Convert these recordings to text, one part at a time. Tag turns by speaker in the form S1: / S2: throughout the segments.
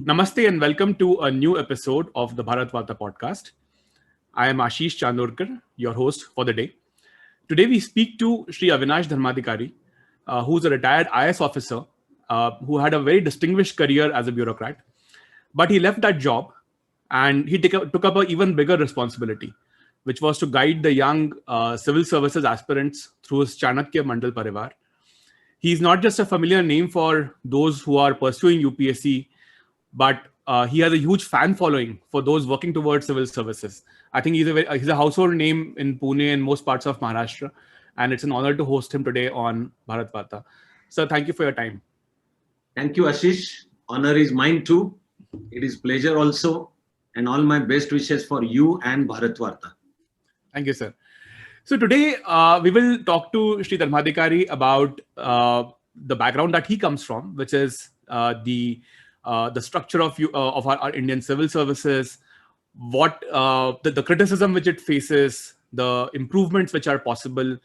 S1: Namaste and welcome to a new episode of the Bharat Varta podcast. I am Ashish Chandorkar, your host for the day. Today we speak to Sri Avinash Dharmadhikari, who's a retired IS officer who had a very distinguished career as a bureaucrat. But he left that job and he took up an even bigger responsibility, which was to guide the young civil services aspirants through his Chanakya Mandal Parivar. He's not just a familiar name for those who are pursuing UPSC, but he has a huge fan following for those working towards civil services. I think he's a household name in Pune and most parts of Maharashtra, and it's an honor to host him today on Bharat Varta. Sir, thank you for your time.
S2: Thank you, Ashish. Honor is mine too. It is pleasure also, and all my best wishes for you and Bharat Varta.
S1: Thank you, sir. So today we will talk to Sri Dharmadhikari about the background that he comes from, which is the structure of our Indian civil services, what the criticism which it faces, the improvements which are possible,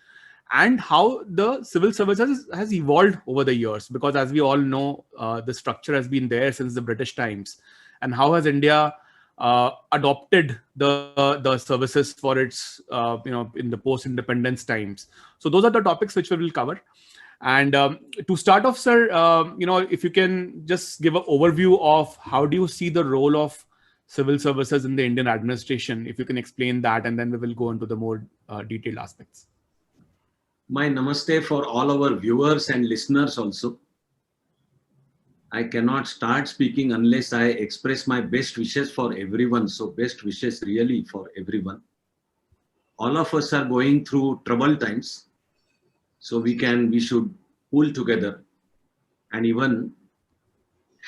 S1: and how the civil services has evolved over the years. Because as we all know, the structure has been there since the British times, and how has India adopted the services for its in the post-independence times. So those are the topics which we will cover. And to start off, sir, if you can just give an overview of how do you see the role of civil services in the Indian administration, if you can explain that, and then we will go into the more detailed aspects.
S2: My namaste for all our viewers and listeners also. I cannot start speaking unless I express my best wishes for everyone. So best wishes really for everyone. All of us are going through troubled times. So we should pull together, and even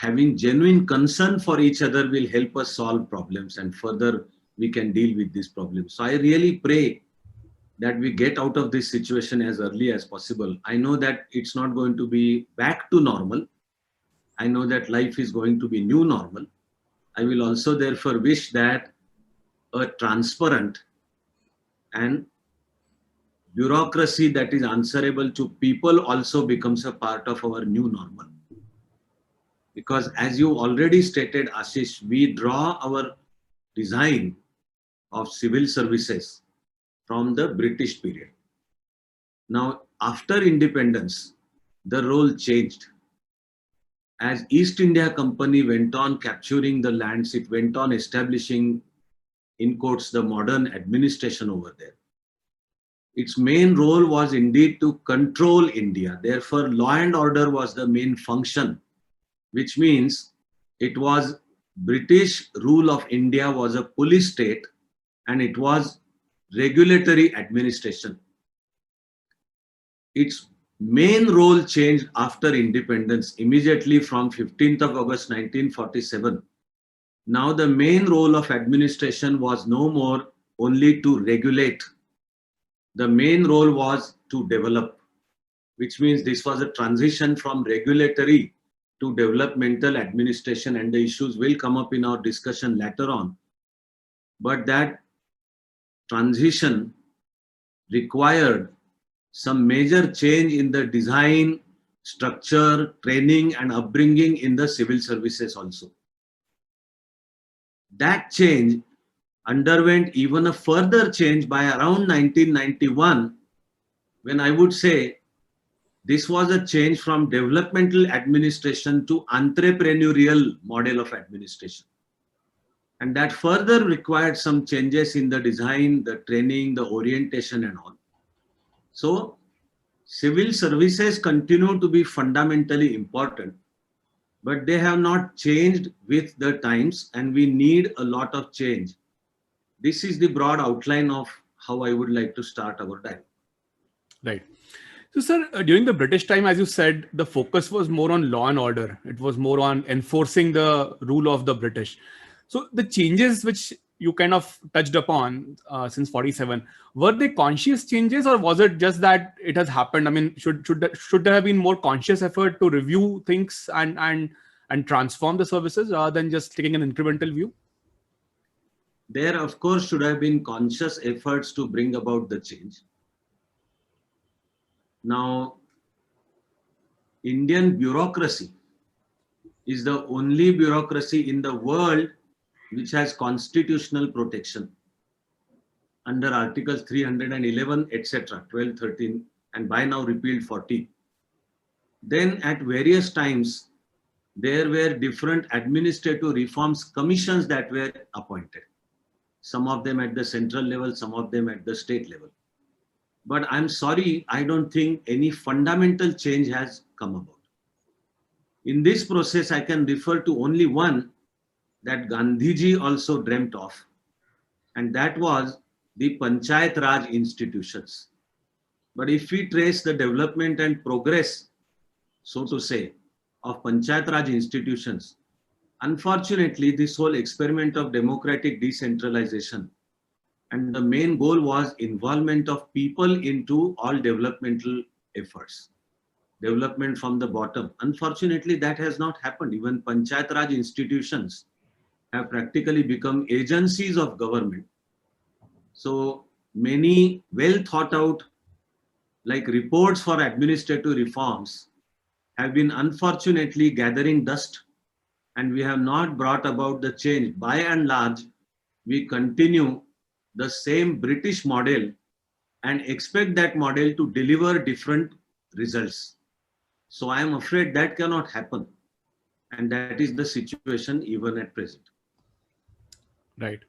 S2: having genuine concern for each other will help us solve problems, and further we can deal with these problems. So I really pray that we get out of this situation as early as possible. I know that it's not going to be back to normal. I know that life is going to be new normal. I will also therefore wish that a transparent and bureaucracy that is answerable to people also becomes a part of our new normal. Because as you already stated, Ashish, we draw our design of civil services from the British period. Now, after independence, the role changed. As East India Company went on capturing the lands, it went on establishing, in quotes, the modern administration over there. Its main role was indeed to control India. Therefore, law and order was the main function, which means it was British rule of India was a police state, and it was regulatory administration. Its main role changed after independence, immediately from 15th of August 1947. Now the main role of administration was no more only to regulate. The main role was to develop, which means this was a transition from regulatory to developmental administration, and the issues will come up in our discussion later on. But that transition required some major change in the design, structure, training, and upbringing in the civil services also. That change underwent even a further change by around 1991, when I would say this was a change from developmental administration to entrepreneurial model of administration. And that further required some changes in the design, the training, the orientation and all. So, civil services continue to be fundamentally important, but they have not changed with the times, and we need a lot of change. This is the broad outline of how I would like to start our dialogue.
S1: Right. So, sir, during the British time, as you said, the focus was more on law and order. It was more on enforcing the rule of the British. So the changes which you kind of touched upon since 47, were they conscious changes, or was it just that it has happened? I mean, should there have been more conscious effort to review things and transform the services rather than just taking an incremental view?
S2: There, of course, should have been conscious efforts to bring about the change. Now, Indian bureaucracy is the only bureaucracy in the world which has constitutional protection under Articles 311, etc., 12, 13, and by now repealed 40. Then at various times, there were different administrative reforms commissions that were appointed. Some of them at the central level, some of them at the state level. But I'm sorry, I don't think any fundamental change has come about. In this process, I can refer to only one that Gandhiji also dreamt of, and that was the Panchayat Raj institutions. But if we trace the development and progress, so to say, of Panchayat Raj institutions, unfortunately, this whole experiment of democratic decentralization, and the main goal was involvement of people into all developmental efforts, development from the bottom. Unfortunately, that has not happened. Even Panchayat Raj institutions have practically become agencies of government. So many well thought out, like reports for administrative reforms, have been unfortunately gathering dust, and we have not brought about the change. By and large, we continue the same British model and expect that model to deliver different results. So I am afraid that cannot happen. And that is the situation even at present.
S1: Right.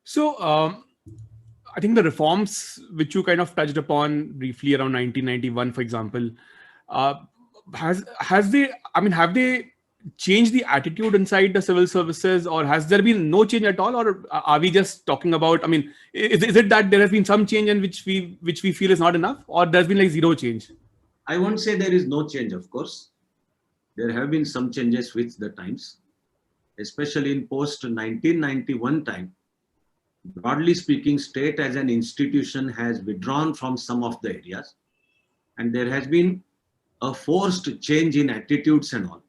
S1: So I think the reforms which you kind of touched upon briefly around 1991, for example, have they changed the attitude inside the civil services, or has there been no change at all, or are we just talking about? I mean, is it that there has been some change and which we feel is not enough, or there's been like zero change?
S2: I won't say there is no change, of course. There have been some changes with the times, especially in post 1991 time. Broadly speaking, state as an institution has withdrawn from some of the areas, and there has been a forced change in attitudes and all.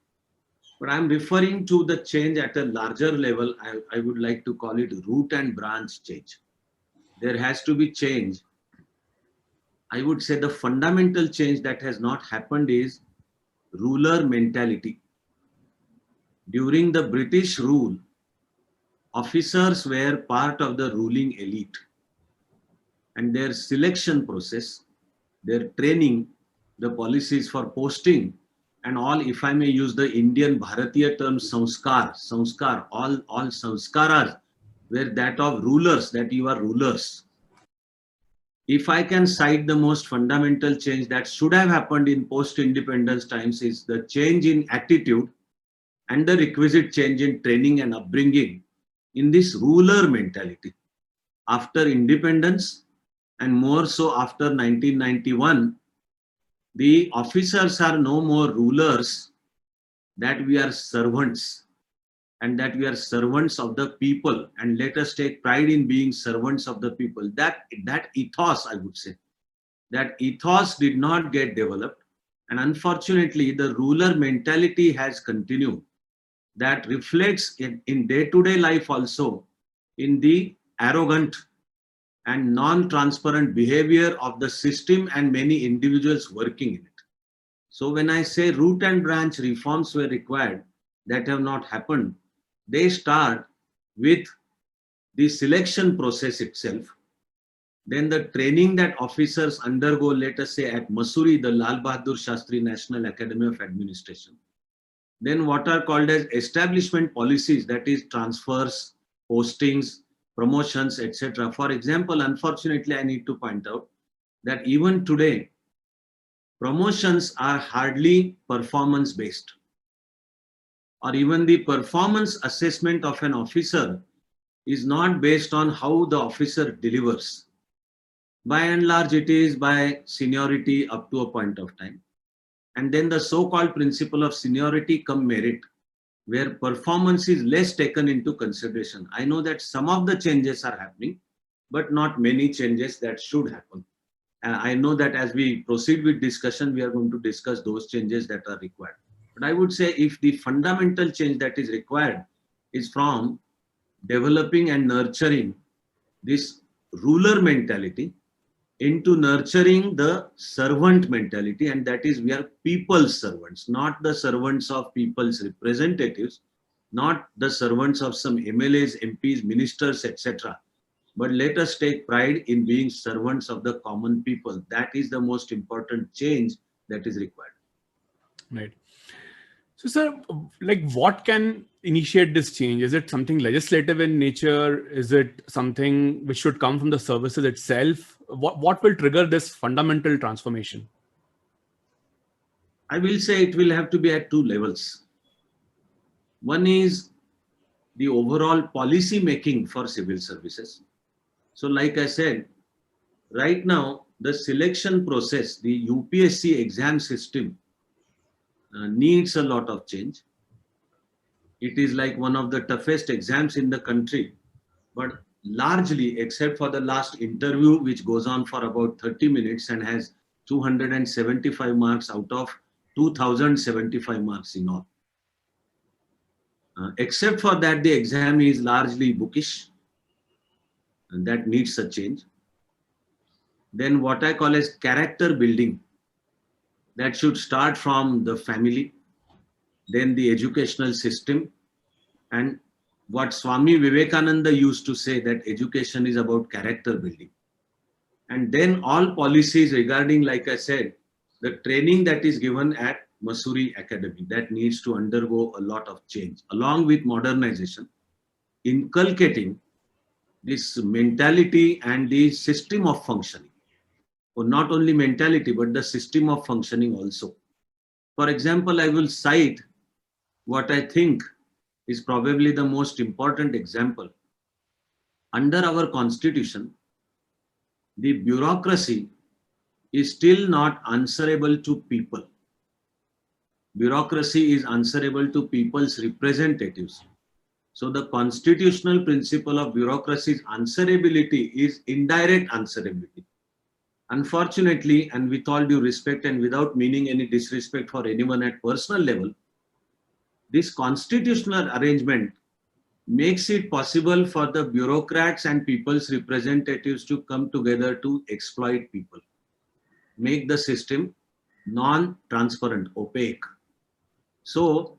S2: But I'm referring to the change at a larger level. I would like to call it root and branch change. There has to be change. I would say the fundamental change that has not happened is ruler mentality. During the British rule, officers were part of the ruling elite, and their selection process, their training, the policies for posting, and all, if I may use the Indian Bharatiya term samskar, all samskaras were that of rulers, that you are rulers. If I can cite the most fundamental change that should have happened in post-independence times is the change in attitude and the requisite change in training and upbringing in this ruler mentality. After independence, and more so after 1991, the officers are no more rulers, that we are servants, and that we are servants of the people, and let us take pride in being servants of the people. That ethos, I would say, that ethos did not get developed, and unfortunately the ruler mentality has continued. That reflects in day-to-day life also in the arrogant and non-transparent behavior of the system and many individuals working in it. So when I say root and branch reforms were required that have not happened, they start with the selection process itself, then the training that officers undergo, let us say at Mussoorie, the Lal Bahadur Shastri National Academy of Administration, then what are called as establishment policies, that is transfers, postings, promotions, etc. For example, unfortunately, I need to point out that even today, promotions are hardly performance based, or even the performance assessment of an officer is not based on how the officer delivers. By and large, it is by seniority up to a point of time. And then the so-called principle of seniority cum merit, where performance is less taken into consideration. I know that some of the changes are happening, but not many changes that should happen. And I know that as we proceed with discussion, we are going to discuss those changes that are required. But I would say if the fundamental change that is required is from developing and nurturing this ruler mentality, into nurturing the servant mentality, and that is we are people's servants, not the servants of people's representatives, not the servants of some MLAs, MPs, ministers, etc. But let us take pride in being servants of the common people. That is the most important change that is required.
S1: Right. So, sir, like what can initiate this change? Is it something legislative in nature? Is it something which should come from the services itself? What will trigger this fundamental transformation?
S2: I will say it will have to be at two levels. One is the overall policy making for civil services. So like I said, right now, the selection process, the UPSC exam system needs a lot of change. It is like one of the toughest exams in the country, but largely, except for the last interview, which goes on for about 30 minutes and has 275 marks out of 2075 marks in all. Except for that, the exam is largely bookish, and that needs a change. Then what I call as character building, that should start from the family, then the educational system, and what Swami Vivekananda used to say, that education is about character building. And then all policies regarding, like I said, the training that is given at Mussoorie Academy, that needs to undergo a lot of change, along with modernization, inculcating this mentality and the system of functioning. Or not only mentality, but the system of functioning also. For example, I will cite what I think is probably the most important example. Under our constitution, the bureaucracy is still not answerable to people. Bureaucracy is answerable to people's representatives. So the constitutional principle of bureaucracy's answerability is indirect answerability. Unfortunately, and with all due respect and without meaning any disrespect for anyone at personal level, this constitutional arrangement makes it possible for the bureaucrats and people's representatives to come together to exploit people, make the system non-transparent, opaque. So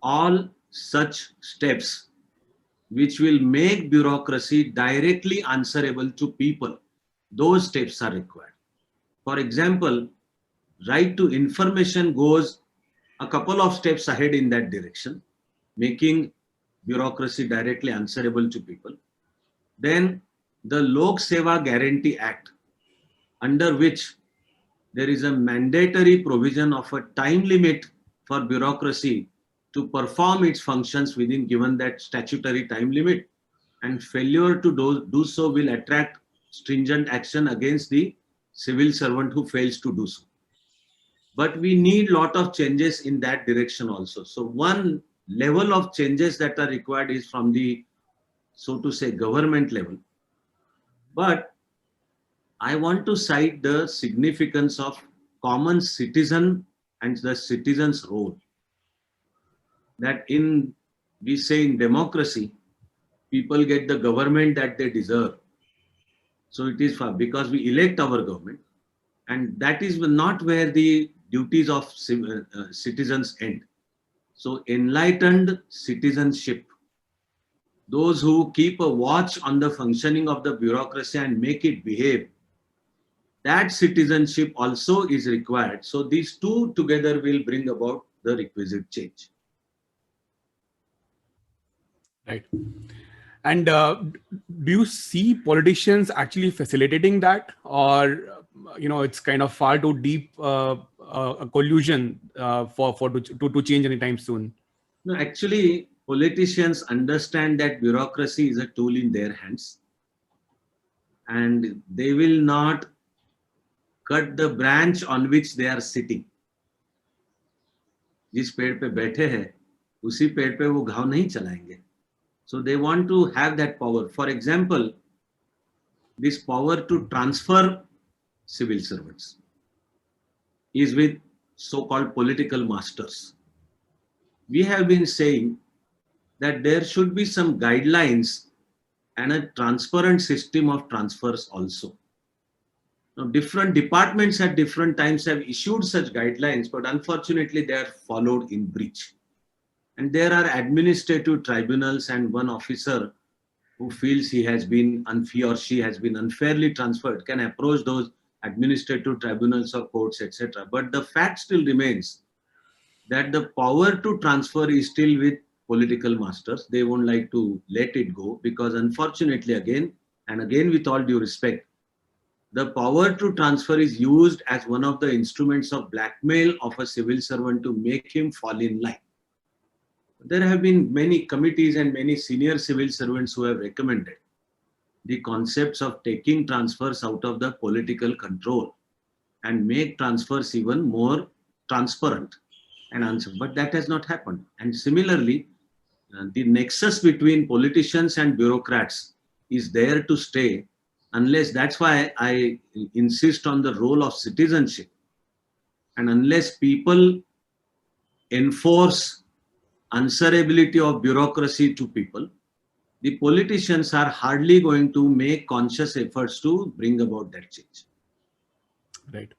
S2: all such steps which will make bureaucracy directly answerable to people, those steps are required. For example, right to information goes a couple of steps ahead in that direction, making bureaucracy directly answerable to people. Then the Lok Seva Guarantee Act, under which there is a mandatory provision of a time limit for bureaucracy to perform its functions within given that statutory time limit, and failure to do so will attract stringent action against the civil servant who fails to do so. But we need a lot of changes in that direction also. So one level of changes that are required is from the, so to say, government level. But I want to cite the significance of common citizen and the citizen's role. That in, we say in democracy, people get the government that they deserve. So it is for, because we elect our government, and that is not where the duties of citizens end. So enlightened citizenship, those who keep a watch on the functioning of the bureaucracy and make it behave, that citizenship also is required. So these two together will bring about the requisite change.
S1: Right. And do you see politicians actually facilitating that, or it's kind of far too deep a collusion to change anytime soon?
S2: No, actually, politicians understand that bureaucracy is a tool in their hands, and they will not cut the branch on which they are sitting. जिस पेड़ पे बैठे हैं, उसी पेड़ पे वो घाव नहीं चलाएंगे. So they want to have that power. For example, this power to transfer civil servants is with so-called political masters. We have been saying that there should be some guidelines and a transparent system of transfers also. Now, different departments at different times have issued such guidelines, but unfortunately they are followed in breach. And there are administrative tribunals, and one officer who feels he or she has been unfairly transferred can approach those administrative tribunals or courts, etc. But the fact still remains that the power to transfer is still with political masters. They won't like to let it go because unfortunately, again and again, with all due respect, the power to transfer is used as one of the instruments of blackmail of a civil servant to make him fall in line. There have been many committees and many senior civil servants who have recommended the concepts of taking transfers out of the political control and make transfers even more transparent and answer. But that has not happened. And similarly, the nexus between politicians and bureaucrats is there to stay unless, that's why I insist on the role of citizenship. And unless people enforce answerability of bureaucracy to people, the politicians are hardly going to make conscious efforts to bring about that change.
S1: Right.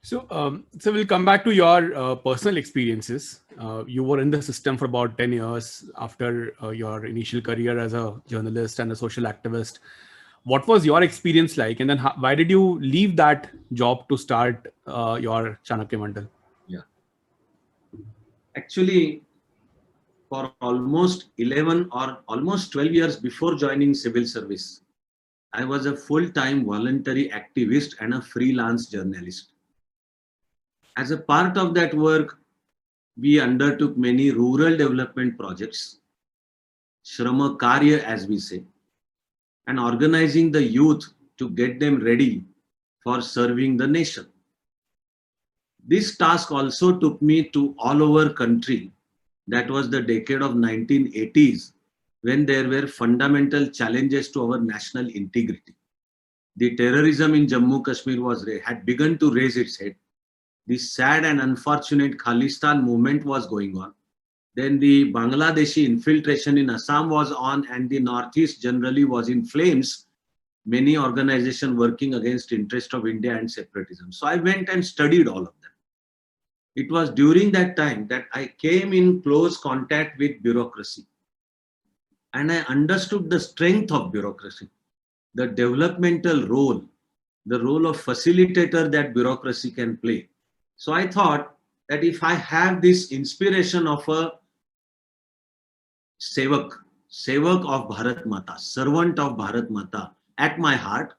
S1: So, so we'll come back to your personal experiences. You were in the system for about 10 years after your initial career as a journalist and a social activist. What was your experience like? And then why did you leave that job to start your Chanakya Mandal?
S2: Yeah. Actually, for almost 11 or almost 12 years before joining civil service, I was a full-time voluntary activist and a freelance journalist. As a part of that work, we undertook many rural development projects, Shrama Karya as we say, and organizing the youth to get them ready for serving the nation. This task also took me to all over country. That was the decade of 1980s when there were fundamental challenges to our national integrity. The terrorism in Jammu Kashmir had begun to raise its head. The sad and unfortunate Khalistan movement was going on. Then the Bangladeshi infiltration in Assam was on, and the Northeast generally was in flames. Many organizations working against interest of India and separatism. So I went and studied all of them. It was during that time that I came in close contact with bureaucracy. And I understood the strength of bureaucracy, the developmental role, the role of facilitator that bureaucracy can play. So I thought that if I have this inspiration of a sevak of Bharat Mata, servant of Bharat Mata at my heart,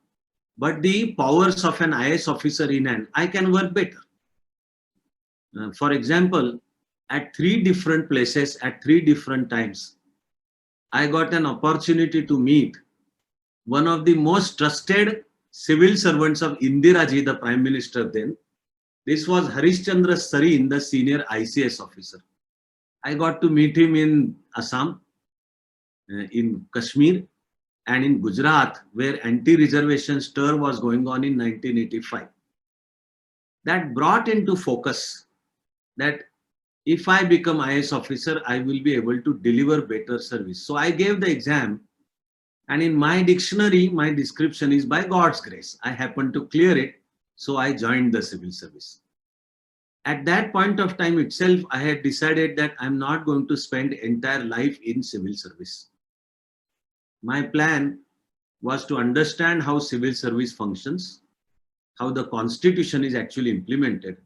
S2: but the powers of an IAS officer in hand, I can work better. For example, at 3 different places at 3 different times, I got an opportunity to meet one of the most trusted civil servants of Indira Ji, the Prime Minister then. This was Harishchandra Sarin, the senior ICS officer. I got to meet him in Assam, in Kashmir, and in Gujarat, where anti-reservation stir was going on in 1985. That brought into focus that if I become IAS officer, I will be able to deliver better service. So I gave the exam, and in my dictionary, my description is by God's grace. I happened to clear it, so I joined the civil service. At that point of time itself, I had decided that I'm not going to spend entire life in civil service. My plan was to understand how civil service functions, how the constitution is actually implemented.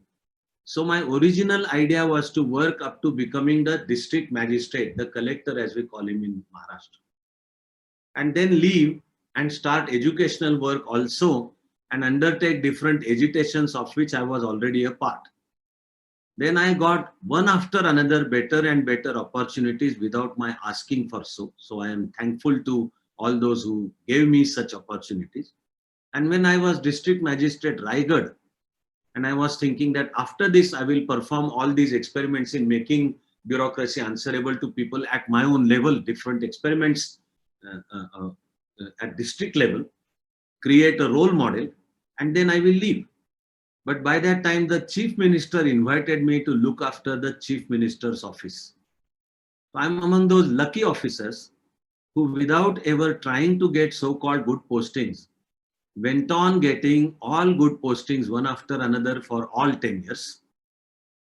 S2: So my original idea was to work up to becoming the district magistrate, the collector as we call him in Maharashtra, and then leave and start educational work also and undertake different agitations of which I was already a part. Then I got one after another better and better opportunities without my asking for so. So I am thankful to all those who gave me such opportunities. And when I was district magistrate Raigad, and I was thinking that after this I will perform all these experiments in making bureaucracy answerable to people at my own level, different experiments at district level, create a role model, and then I will leave. But by that time, the chief minister invited me to look after the chief minister's office. So I'm among those lucky officers who, without ever trying to get so-called good postings, went on getting all good postings one after another for all 10 years.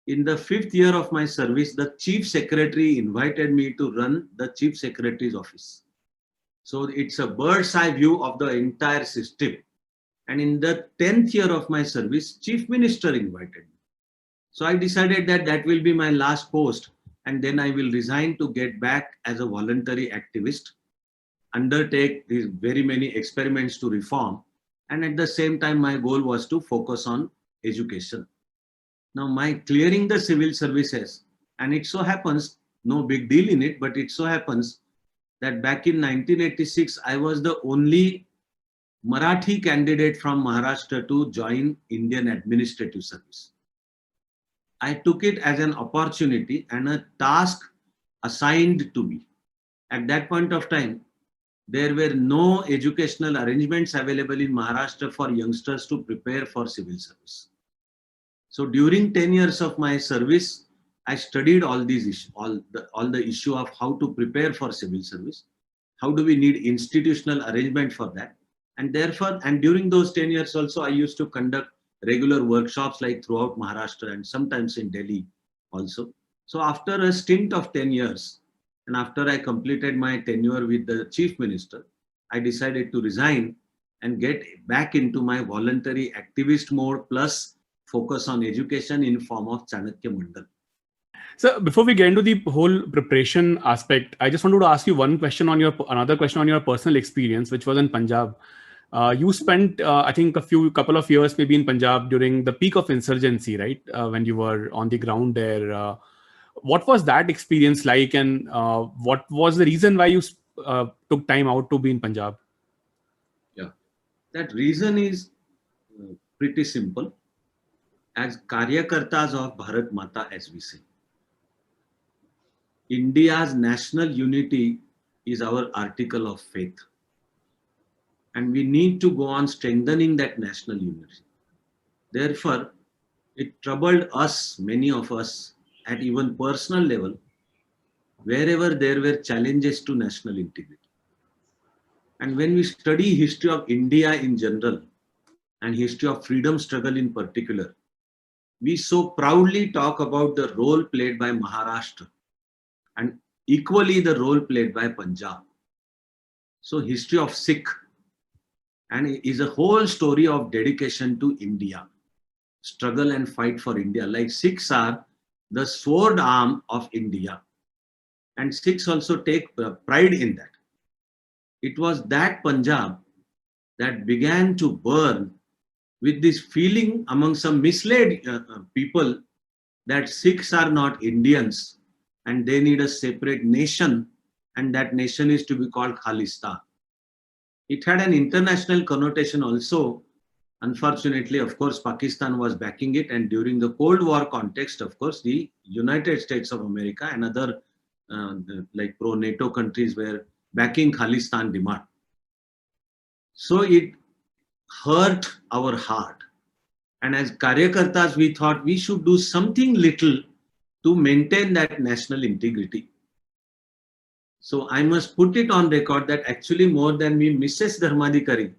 S2: In the 5th year of my service, the chief secretary invited me to run the chief secretary's office. So it's a bird's eye view of the entire system. And in the 10th year of my service, chief minister invited me. So I decided that that will be my last post, and then I will resign to get back as a voluntary activist, undertake these very many experiments to reform. And at the same time, my goal was to focus on education. Now, my clearing the civil services, and it so happens, no big deal in it, but it so happens that back in 1986, I was the only Marathi candidate from Maharashtra to join Indian Administrative Service. I took it as an opportunity and a task assigned to me. At that point of time, there were no educational arrangements available in Maharashtra for youngsters to prepare for civil service. So during 10 years of my service, I studied all these issues, all the issue of how to prepare for civil service. How do we need institutional arrangement for that? And therefore, and during those 10 years also, I used to conduct regular workshops like throughout Maharashtra and sometimes in Delhi also. So after a stint of 10 years, and after I completed my tenure with the chief minister, I decided to resign and get back into my voluntary activist mode plus focus on education in form of Chanakya Mandal.
S1: So before we get into the whole preparation aspect, I just wanted to ask you another question on your personal experience, which was in Punjab. You spent, I think, couple of years maybe in Punjab during the peak of insurgency, right? When you were on the ground there. What was that experience like, and what was the reason why you took time out to be in Punjab?
S2: Yeah, that reason is pretty simple. As Karyakartas of Bharat Mata, as we say, India's national unity is our article of faith. And we need to go on strengthening that national unity. Therefore, it troubled us, many of us, at even personal level, wherever there were challenges to national integrity. And when we study history of India in general and history of freedom struggle in particular, we so proudly talk about the role played by Maharashtra and equally the role played by Punjab. So history of Sikh and is a whole story of dedication to India, struggle and fight for India. Like Sikhs are the sword arm of India, and Sikhs also take pride in that. It was that Punjab that began to burn with this feeling among some misled people that Sikhs are not Indians and they need a separate nation, and that nation is to be called Khalistan. It had an international connotation also. Unfortunately, of course, Pakistan was backing it, and during the Cold War context, of course, the United States of America and other like pro-NATO countries were backing Khalistan demand. So it hurt our heart. And as Karyakartas, we thought we should do something little to maintain that national integrity. So I must put it on record that actually more than me, Mrs. Dharmadhikari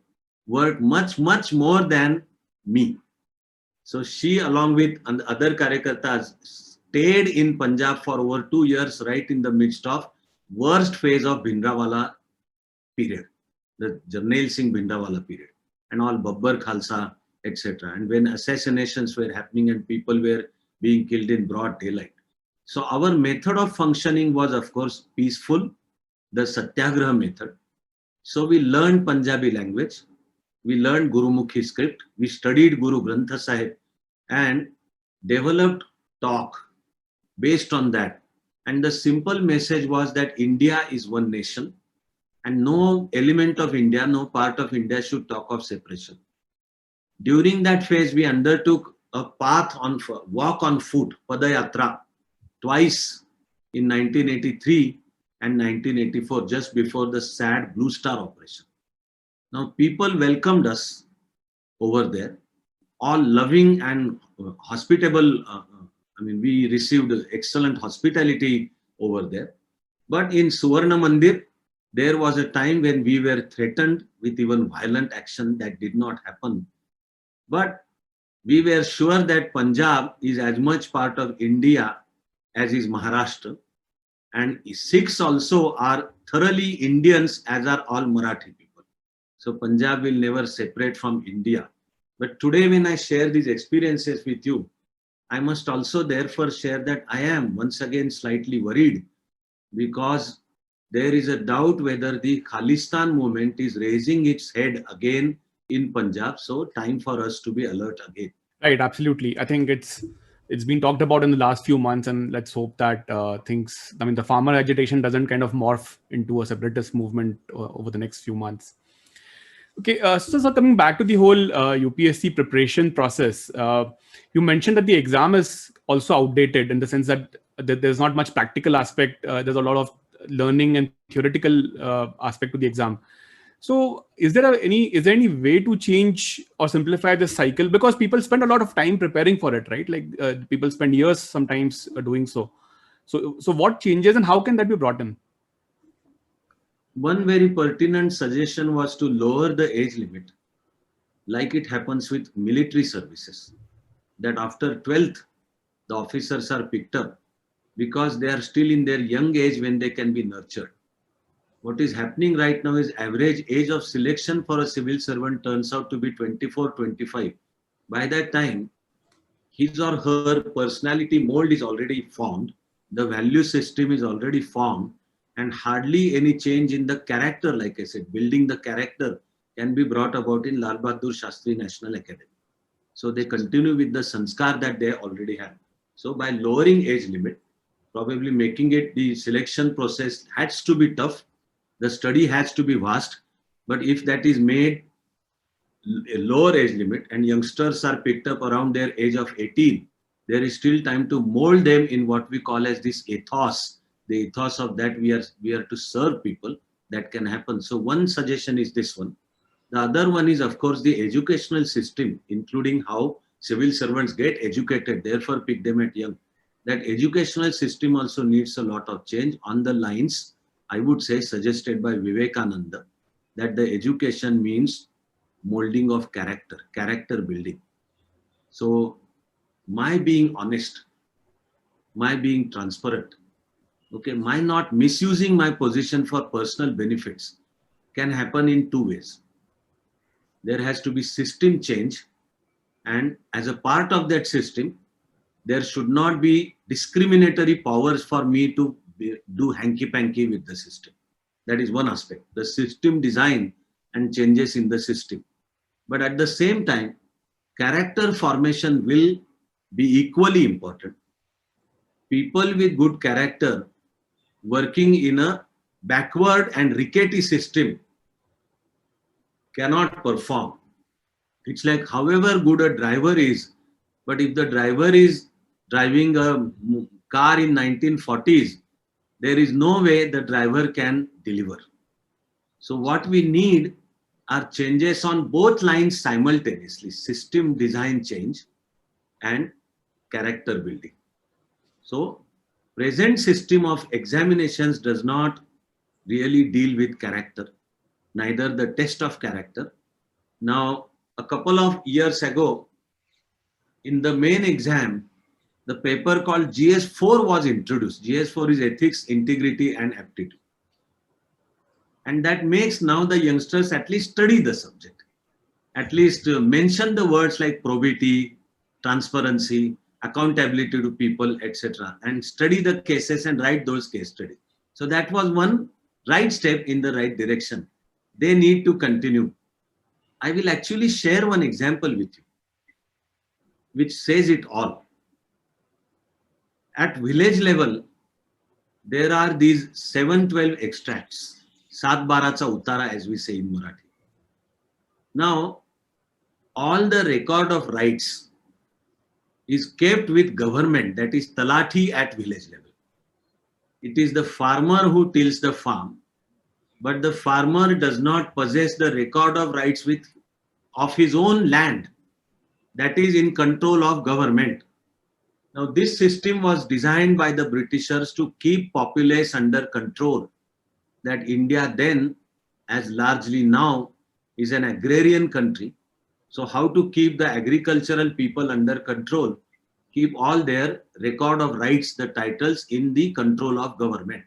S2: worked much, much more than me. So she, along with other Karyakartas, stayed in Punjab for over 2 years, right in the midst of worst phase of Bhindranwala period, the Jarnail Singh Bhindranwala period, and all Babbar Khalsa, etc. And when assassinations were happening and people were being killed in broad daylight. So our method of functioning was, of course, peaceful, the Satyagraha method. So we learned Punjabi language, we learned Gurumukhi script, we studied Guru Granth Sahib and developed talk based on that. And the simple message was that India is one nation and no element of India, no part of India should talk of separation. During that phase, we undertook a walk on foot, Padayatra, twice in 1983 and 1984, just before the sad Blue Star operation. Now, people welcomed us over there, all loving and hospitable. We received excellent hospitality over there. But in Suvarna Mandir, There was a time when we were threatened with even violent action that did not happen. But we were sure that Punjab is as much part of India as is Maharashtra. And Sikhs also are thoroughly Indians, as are all Marathi people. So Punjab will never separate from India. But today when I share these experiences with you, I must also therefore share that I am once again slightly worried, because there is a doubt whether the Khalistan movement is raising its head again in Punjab. So time for us to be alert again.
S1: Right, absolutely. I think it's been talked about in the last few months, and let's hope that things. I mean, the farmer agitation doesn't kind of morph into a separatist movement over the next few months. Okay, so coming back to the whole UPSC preparation process, you mentioned that the exam is also outdated in the sense that there's not much practical aspect. There's a lot of learning and theoretical aspect to the exam. So, is there any way to change or simplify this cycle? Because people spend a lot of time preparing for it, right? Like people spend years sometimes doing so. So what changes and how can that be brought in?
S2: One very pertinent suggestion was to lower the age limit, like it happens with military services, that after 12th, the officers are picked up because they are still in their young age when they can be nurtured. What is happening right now is average age of selection for a civil servant turns out to be 24, 25. By that time, his or her personality mold is already formed, the value system is already formed, and hardly any change in the character, like I said, building the character can be brought about in Lal Bahadur Shastri National Academy. So they continue with the sanskar that they already have. So by lowering age limit, probably making it, the selection process has to be tough, the study has to be vast, but if that is made a lower age limit and youngsters are picked up around their age of 18, there is still time to mold them in what we call as this ethos, the ethos of that we are to serve people. That can happen. So one suggestion is this one. The other one is, of course, the educational system, including how civil servants get educated, therefore pick them at young. That educational system also needs a lot of change on the lines, I would say, suggested by Vivekananda, that the education means molding of character building. So my being honest, my being transparent, okay, my not misusing my position for personal benefits can happen in two ways. There has to be system change, and as a part of that system, there should not be discriminatory powers for me to do hanky-panky with the system. That is one aspect, the system design and changes in the system. But at the same time, character formation will be equally important. People with good character working in a backward and rickety system cannot perform. It's like however good a driver is, but if the driver is driving a car in 1940s, there is no way the driver can deliver. So what we need are changes on both lines simultaneously, system design change and character building. So present system of examinations does not really deal with character, neither the test of character. Now, a couple of years ago, in the main exam, the paper called GS4 was introduced. GS4 is ethics, integrity, and aptitude. And that makes now the youngsters at least study the subject, at least mention the words like probity, transparency, accountability to people, etc., and study the cases and write those case studies. So that was one right step in the right direction. They need to continue. I will actually share one example with you, which says it all. At village level, there are these 712 extracts, Saat Baracha Uttara, as we say in Marathi. Now, all the record of rights is kept with government, that is Talati at village level. It is the farmer who tills the farm, but the farmer does not possess the record of rights of his own land. That is in control of government. Now, this system was designed by the Britishers to keep populace under control. that India then, as largely now, is an agrarian country. So how to keep the agricultural people under control, keep all their record of rights, the titles in the control of government.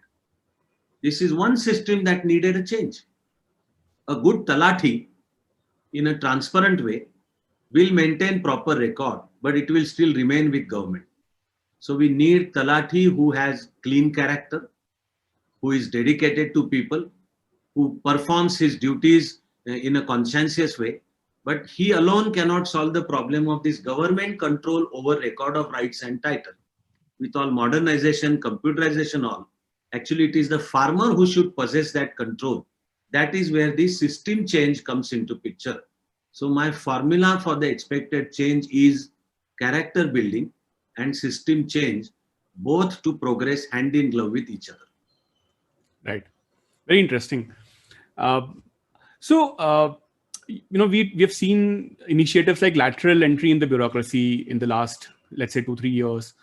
S2: This is one system that needed a change. A good talati in a transparent way will maintain proper record, but it will still remain with government. So we need talati who has clean character, who is dedicated to people, who performs his duties in a conscientious way. But he alone cannot solve the problem of this government control over record of rights and title. With all modernization, computerization, all, actually it is the farmer who should possess that control. That is where the system change comes into picture. So my formula for the expected change is character building and system change, both to progress hand in glove with each other.
S1: Right. Very interesting. We have seen initiatives like lateral entry in the bureaucracy in the last, let's say, 2-3 years.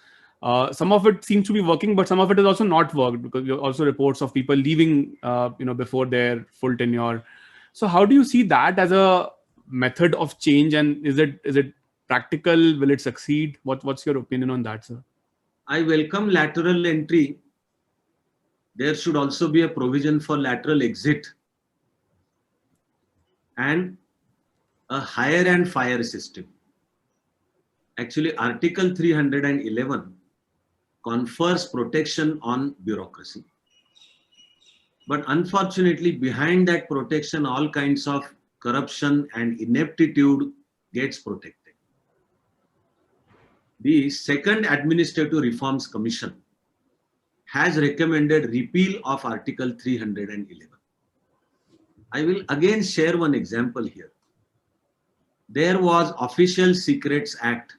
S1: Some of it seems to be working, but some of it has also not worked, because there are also reports of people leaving, before their full tenure. So how do you see that as a method of change, and is it practical? Will it succeed? What's your opinion on that, sir?
S2: I welcome lateral entry. There should also be a provision for lateral exit and a hire and fire system. Actually, Article 311 confers protection on bureaucracy. But unfortunately, behind that protection, all kinds of corruption and ineptitude gets protected. The Second Administrative Reforms Commission has recommended repeal of Article 311. I will again share one example here. There was Official Secrets Act,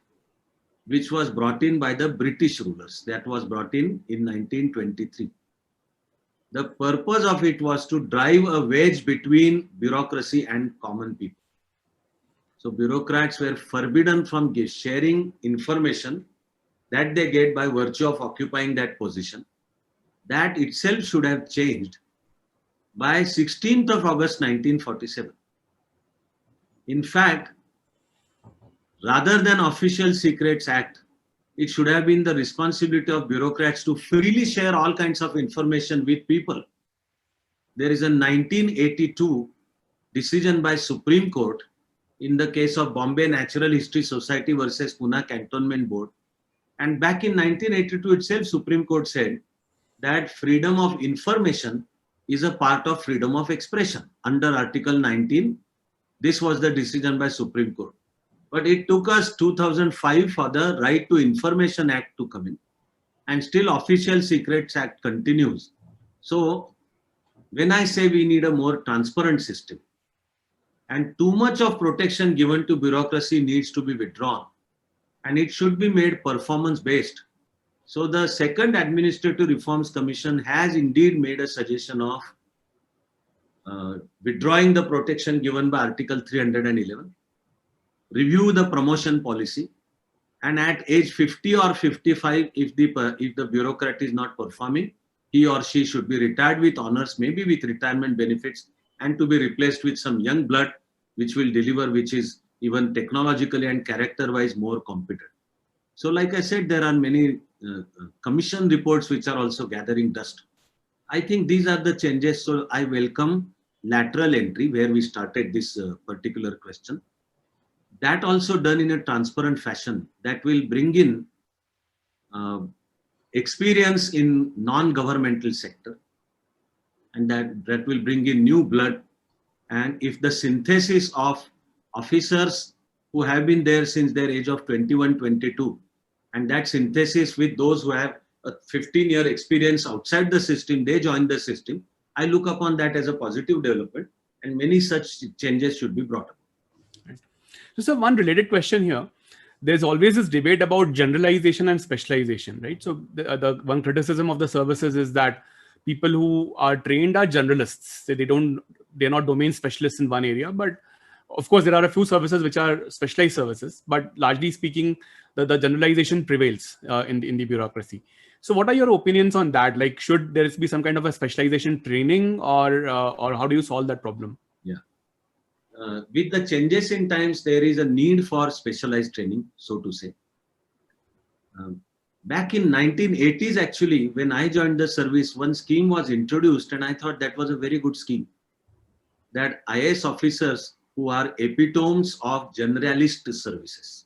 S2: which was brought in by the British rulers. That was brought in 1923. The purpose of it was to drive a wedge between bureaucracy and common people. So bureaucrats were forbidden from sharing information that they get by virtue of occupying that position. That itself should have changed by 16th of August 1947. In fact, rather than Official Secrets Act, it should have been the responsibility of bureaucrats to freely share all kinds of information with people. There is a 1982 decision by Supreme Court in the case of Bombay Natural History Society versus Pune Cantonment Board. And back in 1982 itself, Supreme Court said that freedom of information is a part of freedom of expression under Article 19. This was the decision by Supreme Court. But it took us 2005 for the Right to Information Act to come in. And still Official Secrets Act continues. So when I say we need a more transparent system, and too much of protection given to bureaucracy needs to be withdrawn, and it should be made performance based. So the Second Administrative Reforms Commission has indeed made a suggestion of withdrawing the protection given by Article 311, review the promotion policy, and at age 50 or 55, if the bureaucrat is not performing, he or she should be retired with honors, maybe with retirement benefits, and to be replaced with some young blood which will deliver, which is even technologically and character-wise more competent. So like I said, there are many commission reports which are also gathering dust. I think these are the changes. So I welcome lateral entry, where we started this particular question. That also done in a transparent fashion that will bring in experience in non-governmental sector, and that will bring in new blood. And if the synthesis of officers who have been there since their age of 21, 22, and that synthesis with those who have a 15-year experience outside the system, they join the system, I look upon that as a positive development, and many such changes should be brought up.
S1: Right. So, sir, one related question here. There's always this debate about generalization and specialization, right? So the one criticism of the services is that people who are trained are generalists. So they're not domain specialists in one area, but of course there are a few services which are specialized services, but largely speaking, the generalization prevails in the bureaucracy. So what are your opinions on that? Like, should there be some kind of a specialization training, or how do you solve that problem?
S2: Yeah. With the changes in times, there is a need for specialized training, so to say. Back in 1980s, actually, when I joined the service, one scheme was introduced, and I thought that was a very good scheme. That IAS officers who are epitomes of generalist services,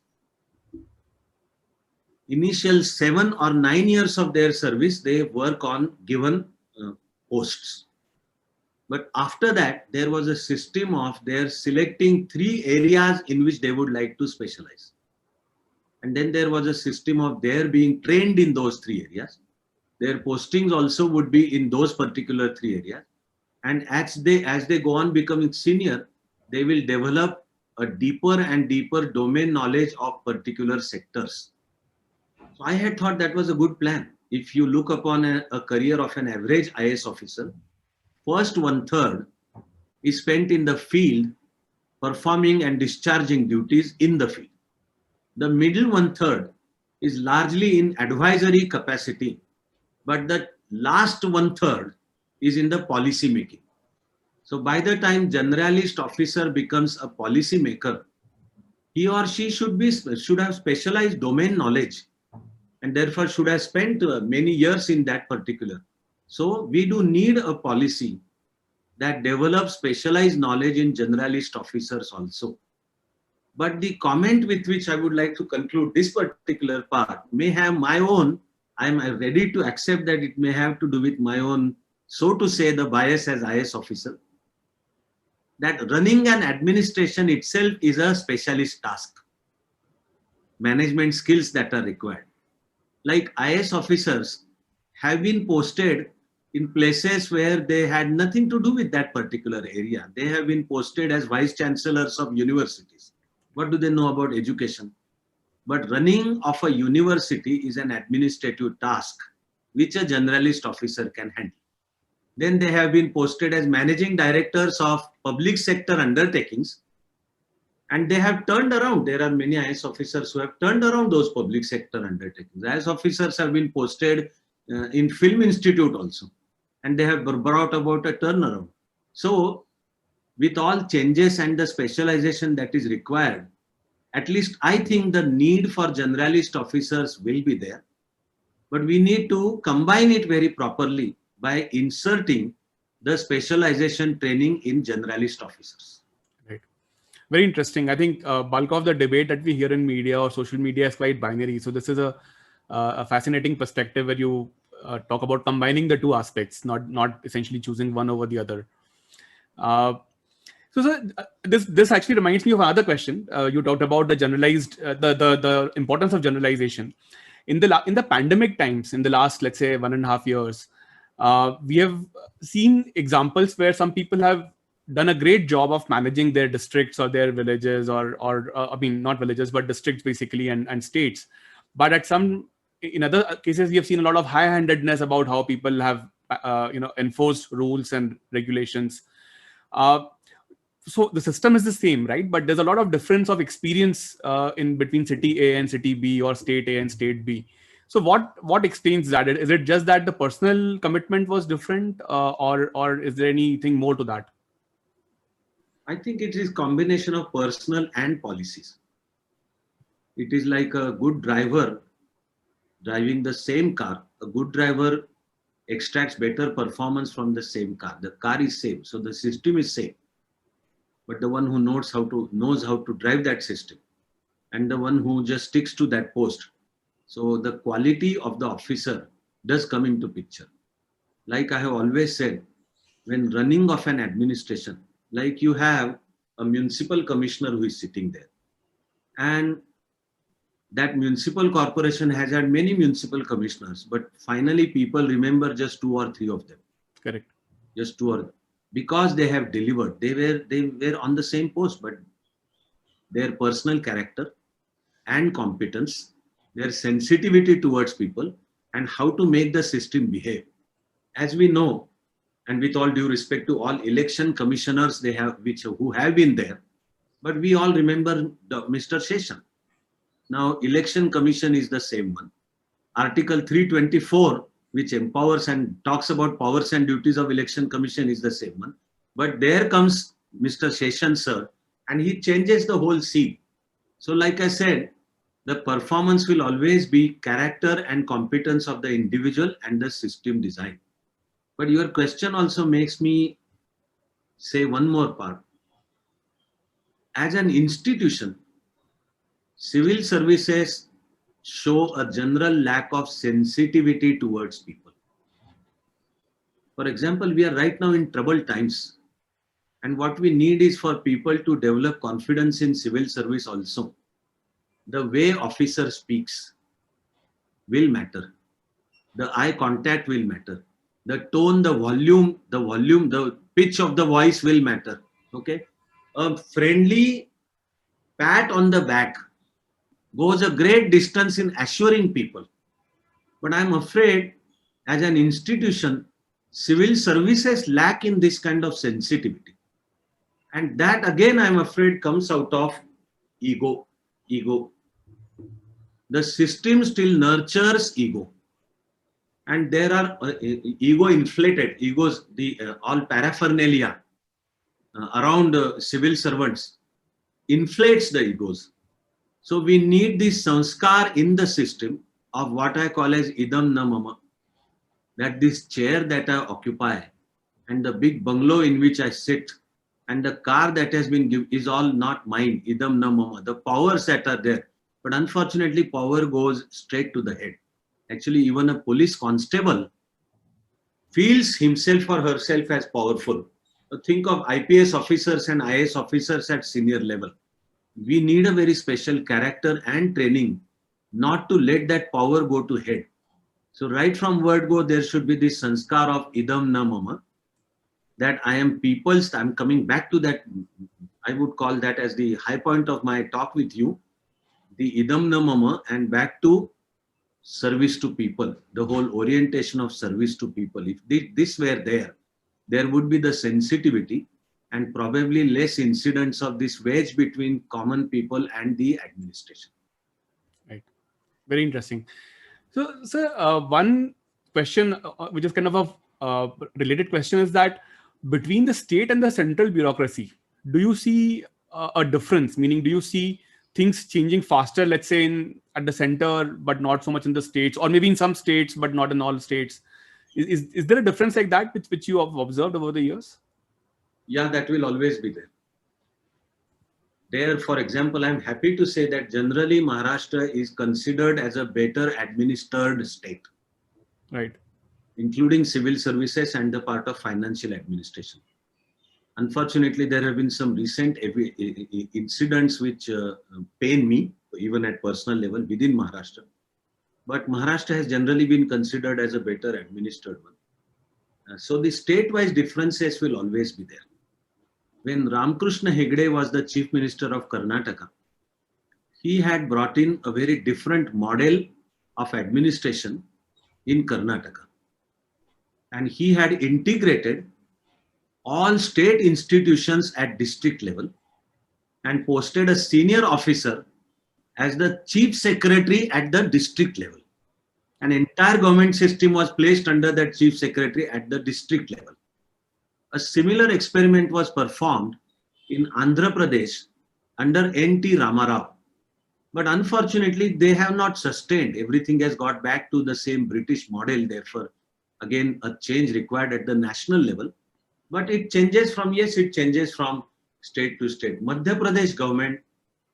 S2: initial 7 or 9 years of their service, they work on given posts. But after that, there was a system of their selecting 3 areas in which they would like to specialize. And then there was a system of their being trained in those 3 areas. Their postings also would be in those particular 3 areas. And as they go on becoming senior, they will develop a deeper and deeper domain knowledge of particular sectors. So I had thought that was a good plan. If you look upon a career of an average IAS officer, first 1/3 is spent in the field performing and discharging duties in the field. The middle 1/3 is largely in advisory capacity, but the last 1/3 is in the policy making. So by the time generalist officer becomes a policy maker, he or she should have specialized domain knowledge, and therefore should have spent many years in that particular. So we do need a policy that develops specialized knowledge in generalist officers also. But the comment with which I would like to conclude this particular part may have my own, I'm ready to accept that it may have to do with my own, so to say, the bias as IAS officer, that running an administration itself is a specialist task. Management skills that are required. Like IAS officers have been posted in places where they had nothing to do with that particular area. They have been posted as vice chancellors of universities. What do they know about education? But running of a university is an administrative task which a generalist officer can handle. Then they have been posted as managing directors of public sector undertakings, and they have turned around. There are many IAS officers who have turned around those public sector undertakings. IAS officers have been posted in Film Institute also, and they have brought about a turnaround. So with all changes and the specialization that is required, at least I think the need for generalist officers will be there. But we need to combine it very properly by inserting the specialization training in generalist officers.
S1: Right. Very interesting. I think bulk of the debate that we hear in media or social media is quite binary. So this is a fascinating perspective where you talk about combining the two aspects, not essentially choosing one over the other. So sir, this actually reminds me of another question. You talked about the generalized, the importance of generalization. In the pandemic times, in the last, let's say, 1.5 years, we have seen examples where some people have done a great job of managing their districts or their villages, or I mean, not villages, but districts basically, and states. But in other cases, we have seen a lot of high-handedness about how people have, enforced rules and regulations. So the system is the same, right? But there's a lot of difference of experience in between city A and city B, or state A and state B. So what explains that? Is it just that the personal commitment was different, or is there anything more to that?
S2: I think it is combination of personal and policies. It is like a good driver driving the same car. A good driver extracts better performance from the same car. The car is same, so the system is same. But the one who knows how to drive that system, and the one who just sticks to that post. So the quality of the officer does come into picture. Like I have always said, when running of an administration, like you have a municipal commissioner who is sitting there, and that municipal corporation has had many municipal commissioners, but finally people remember just 2 or 3 of them.
S1: Correct.
S2: Just 2 or, because they have delivered. They were on the same post, but their personal character and competence, their sensitivity towards people, and how to make the system behave. As we know, and with all due respect to all election commissioners who have been there, but we all remember Mr. Seshan. Now, election commission is the same one. Article 324, which empowers and talks about powers and duties of Election Commission, is the same one. But there comes Mr. Seshan sir, and he changes the whole scene. So like I said, the performance will always be character and competence of the individual and the system design. But your question also makes me say one more part. As an institution, civil services show a general lack of sensitivity towards people. For example, we are right now in troubled times. And what we need is for people to develop confidence in civil service also. The way officer speaks will matter. The eye contact will matter. The tone, the pitch of the voice will matter. Okay. A friendly pat on the back goes a great distance in assuring people. But I'm afraid as an institution, civil services lack in this kind of sensitivity. And that again, I'm afraid comes out of ego. The system still nurtures ego. And there are ego inflated, egos, all paraphernalia around civil servants inflates the egos. So we need this sanskar in the system of what I call as idam na mama. That this chair that I occupy and the big bungalow in which I sit and the car that has been given is all not mine, idam na mama. The powers that are there. But unfortunately, power goes straight to the head. Actually, even a police constable feels himself or herself as powerful. So think of IPS officers and IAS officers at senior level. We need a very special character and training not to let that power go to head. So right from word go, there should be this sanskar of idam na mama, that I am people's. I'm coming back to that. I would call that as the high point of my talk with you, the idam na mama, and back to service to people, the whole orientation of service to people. If this were there would be the sensitivity and probably less incidents of this wedge between common people and the administration.
S1: Right. Very interesting. So, sir, one question, which is kind of a related question, is that between the state and the central bureaucracy, do you see a difference? Meaning, do you see things changing faster, let's say at the center, but not so much in the states, or maybe in some states, but not in all states? Is there a difference like that which you have observed over the years?
S2: Yeah, that will always be there. There, for example, I'm happy to say that generally Maharashtra is considered as a better administered state.
S1: Right.
S2: Including civil services and the part of financial administration. Unfortunately, there have been some recent incidents which pain me, even at personal level within Maharashtra. But Maharashtra has generally been considered as a better administered one. So the state-wise differences will always be there. When Ramkrishna Hegde was the Chief Minister of Karnataka, he had brought in a very different model of administration in Karnataka. And he had integrated all state institutions at district level and posted a senior officer as the chief secretary at the district level. An entire government system was placed under that chief secretary at the district level. A similar experiment was performed in Andhra Pradesh under N.T. Ramarao. But unfortunately, they have not sustained. Everything has got back to the same British model. Therefore, again, a change required at the national level. But it changes from state to state. Madhya Pradesh government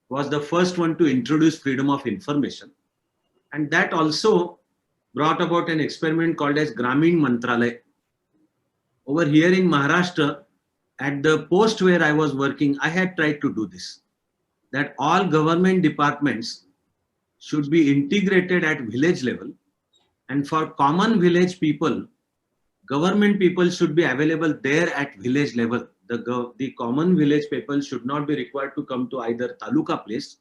S2: was the first one to introduce freedom of information. And that also brought about an experiment called as Gramin Mantralaya. Over here in Maharashtra, at the post where I was working, I had tried to do this. That all government departments should be integrated at village level. And for common village people, government people should be available there at village level. The common village people should not be required to come to either taluka place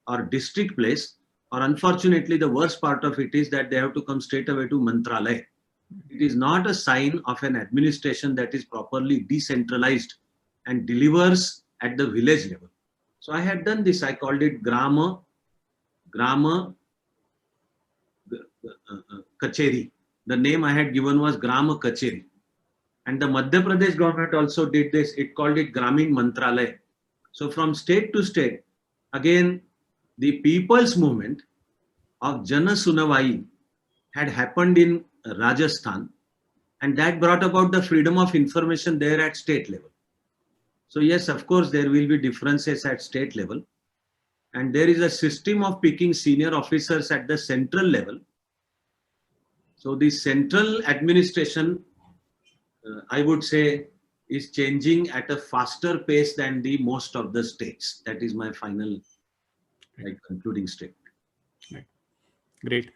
S2: or district place. Or unfortunately, the worst part of it is that they have to come straight away to Mantralaya. It is not a sign of an administration that is properly decentralized and delivers at the village level. So I had done this. I called it Grama Kacheri. The name I had given was Grama Kacheri. And the Madhya Pradesh government also did this. It called it Gramin Mantralaya. So from state to state, again, the people's movement of Jana Sunavai had happened in Rajasthan, and that brought about the freedom of information there at state level. So yes, of course, there will be differences at state level. And there is a system of picking senior officers at the central level. So the central administration, I would say, is changing at a faster pace than the most of the states. That is my final concluding statement.
S1: Right. Great.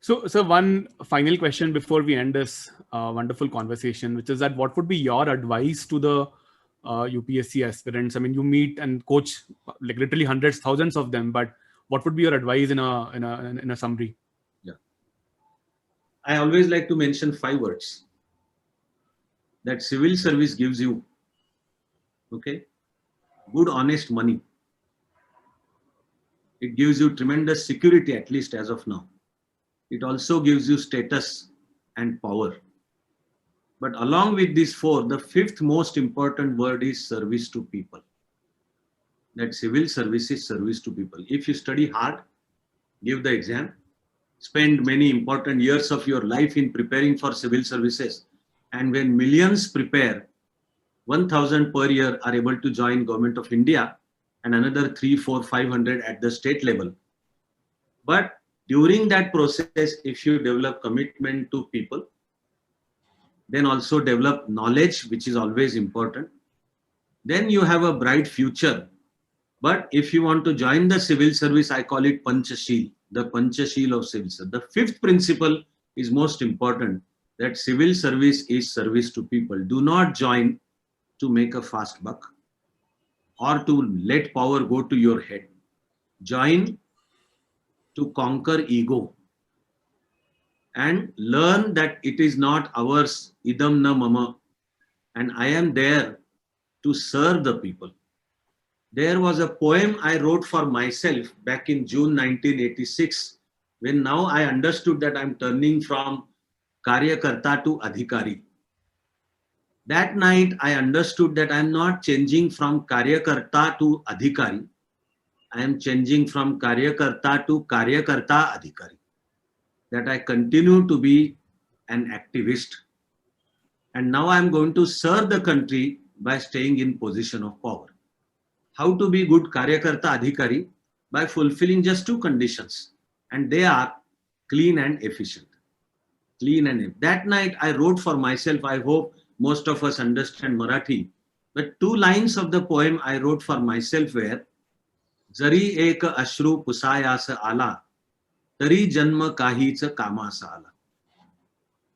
S1: So one final question before we end this wonderful conversation, which is that what would be your advice to the UPSC aspirants? I mean, you meet and coach like literally hundreds, thousands of them, but what would be your advice in a summary?
S2: Yeah, I always like to mention 5 words that civil service gives you. Okay, good, honest money. It gives you tremendous security, at least as of now. It also gives you status and power. But along with these 4, the 5th most important word is service to people. That civil service is service to people. If you study hard, give the exam, spend many important years of your life in preparing for civil services, and when millions prepare, 1,000 per year are able to join Government of India, and another 3, 4, 500 at the state level. But during that process, if you develop commitment to people, then also develop knowledge, which is always important, then you have a bright future. But if you want to join the civil service, I call it Panchashil, the Panchashil of civil service. The 5th principle is most important, that civil service is service to people. Do not join to make a fast buck or to let power go to your head. Join to conquer ego and learn that it is not ours, idam na mama, and I am there to serve the people. There was a poem I wrote for myself back in June 1986, when now I understood that I'm turning from Karyakarta to Adhikari. That night I understood that I'm not changing from Karyakarta to Adhikari. I am changing from Karyakarta to Karyakarta Adhikari. That I continue to be an activist. And now I'm going to serve the country by staying in position of power. How to be good Karyakarta Adhikari? By fulfilling just 2 conditions. And they are clean and efficient. Clean and efficient. That night I wrote for myself, I hope most of us understand Marathi, but 2 lines of the poem I wrote for myself were, Jari ek ashru pusayasa ala, tari janma kahicha kamasa ala.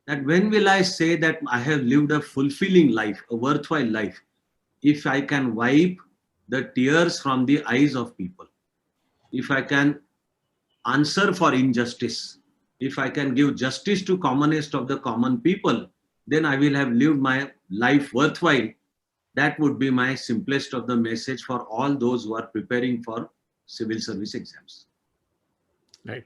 S2: That when will I say that I have lived a fulfilling life, a worthwhile life, if I can wipe the tears from the eyes of people, if I can answer for injustice, if I can give justice to commonest of the common people, then I will have lived my life worthwhile. That would be my simplest of the message for all those who are preparing for civil service exams.
S1: Right.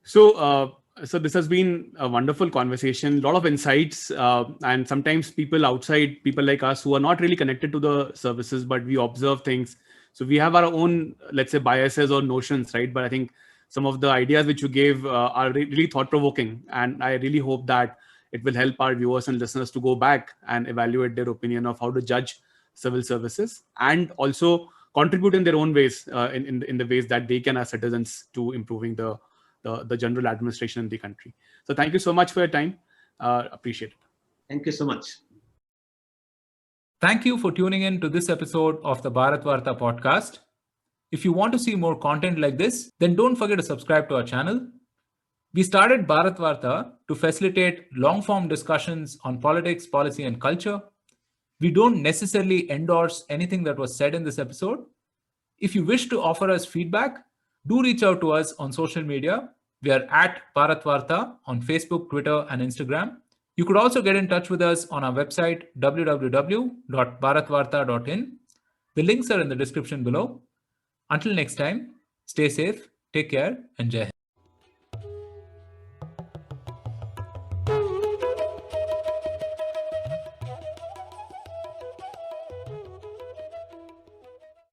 S1: So this has been a wonderful conversation, a lot of insights, and sometimes people outside, people like us who are not really connected to the services, but we observe things. So we have our own, let's say, biases or notions, right? But I think some of the ideas which you gave are really thought-provoking, and I really hope that it will help our viewers and listeners to go back and evaluate their opinion of how to judge civil services, and also contribute in their own ways, in the ways that they can as citizens to improving the general administration in the country. So thank you so much for your time. Appreciate it.
S2: Thank you so much.
S3: Thank you for tuning in to this episode of the Bharat Varta podcast. If you want to see more content like this, then don't forget to subscribe to our channel. We started Bharat Varta to facilitate long-form discussions on politics, policy, and culture. We don't necessarily endorse anything that was said in this episode. If you wish to offer us feedback, do reach out to us on social media. We are at Bharat Varta on Facebook, Twitter, and Instagram. You could also get in touch with us on our website, www.bharatvarta.in. The links are in the description below. Until next time, stay safe, take care, and Jai Hind.